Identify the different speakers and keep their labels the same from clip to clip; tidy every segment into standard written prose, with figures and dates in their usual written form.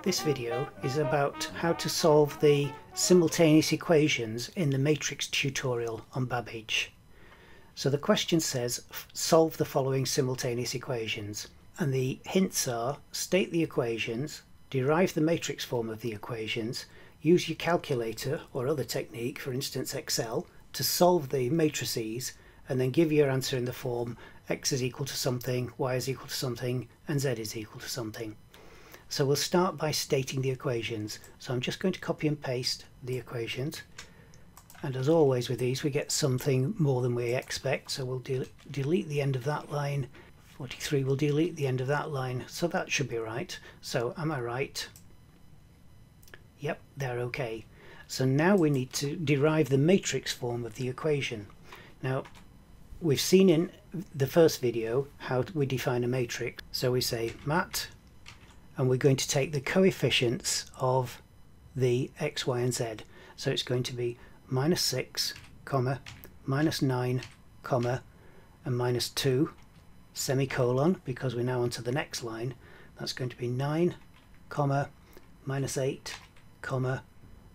Speaker 1: This video is about how to solve the simultaneous equations in the matrix tutorial on Babbage. So the question says solve the following simultaneous equations, and the hints are state the equations, derive the matrix form of the equations, use your calculator or other technique, for instance Excel, to solve the matrices, and then give your answer in the form x is equal to something, y is equal to something, and z is equal to something. So we'll start by stating the equations. So I'm just going to copy and paste the equations, and as always with these we get something more than we expect, so we'll delete the end of that line. 43 will delete the end of that line, so that should be right. So am I right? Yep, they're okay. So now we need to derive the matrix form of the equation. Now we've seen in the first video how we define a matrix. So we say mat, and we're going to take the coefficients of the x, y and z. So it's going to be -6, -9, and -2, semicolon, because we're now onto the next line. That's going to be 9, -8,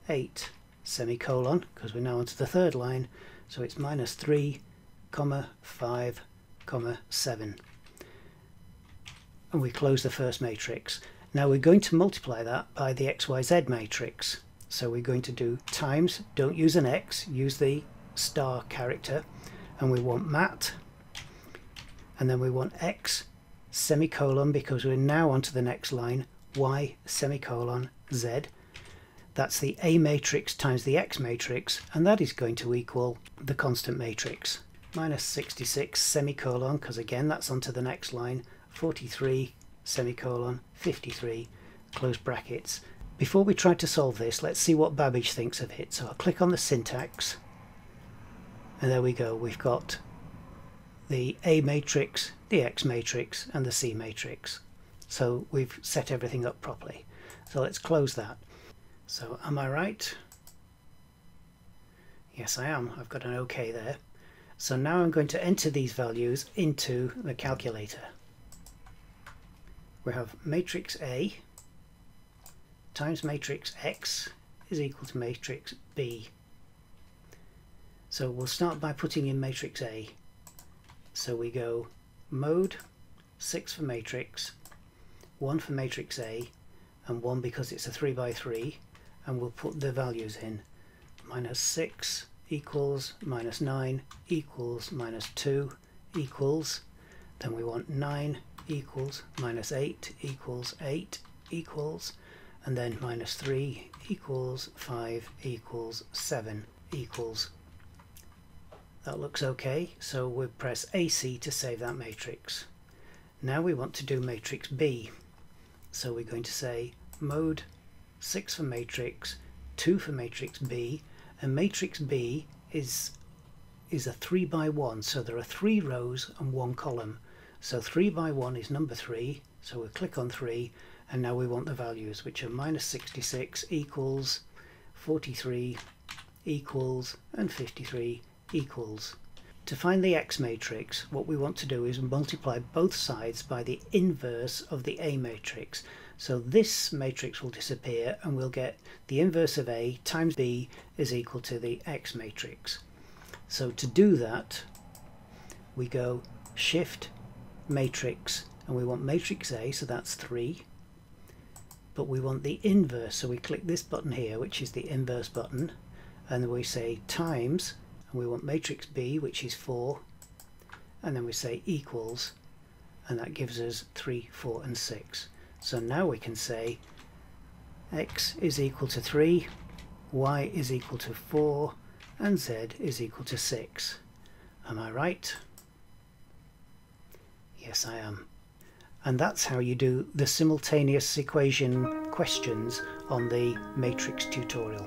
Speaker 1: 8, semicolon, because we're now onto the third line. So it's -3, 5, 7. And we close the first matrix. Now we're going to multiply that by the XYZ matrix. So we're going to do times, don't use an X, use the star character, and we want mat, and then we want X, semicolon, because we're now on to the next line, Y, semicolon, Z. That's the A matrix times the X matrix, and that is going to equal the constant matrix. -66, semicolon, because again that's onto the next line, 43, semicolon, 53, close brackets. Before we try to solve this, let's see what Babbage thinks of it. So I'll click on the syntax, and there we go. We've got the A matrix, the X matrix, and the C matrix. So we've set everything up properly. So let's close that. So am I right? Yes, I am. I've got an OK there. So now I'm going to enter these values into the calculator. We have matrix A times matrix X is equal to matrix B. So we'll start by putting in matrix A. So we go mode 6 for matrix, 1 for matrix A, and 1 because it's a 3 by 3, and we'll put the values in. -6 equals -9 equals -2 equals, then we want 9 equals -8 equals 8 equals, and then -3 equals 5 equals 7 equals. That looks okay, so we'll press AC to save that matrix. Now we want to do matrix B, so we're going to say mode 6 for matrix, 2 for matrix B, and matrix B is a 3 by 1, so there are 3 rows and 1 column. So 3 by 1 is number 3, so we'll click on 3, and now we want the values, which are -66 equals, 43 equals, and 53 equals. To find the X matrix, what we want to do is multiply both sides by the inverse of the A matrix. So this matrix will disappear, and we'll get the inverse of A times B is equal to the X matrix. So to do that, we go Shift, Matrix, and we want matrix A, so that's 3, but we want the inverse, so we click this button here, which is the inverse button, and then we say times, and we want matrix B, which is 4, and then we say equals, and that gives us 3, 4 and 6. So now we can say X is equal to 3, Y is equal to 4, and Z is equal to 6. Am I right? Yes, I am. And that's how you do the simultaneous equation questions on the matrix tutorial.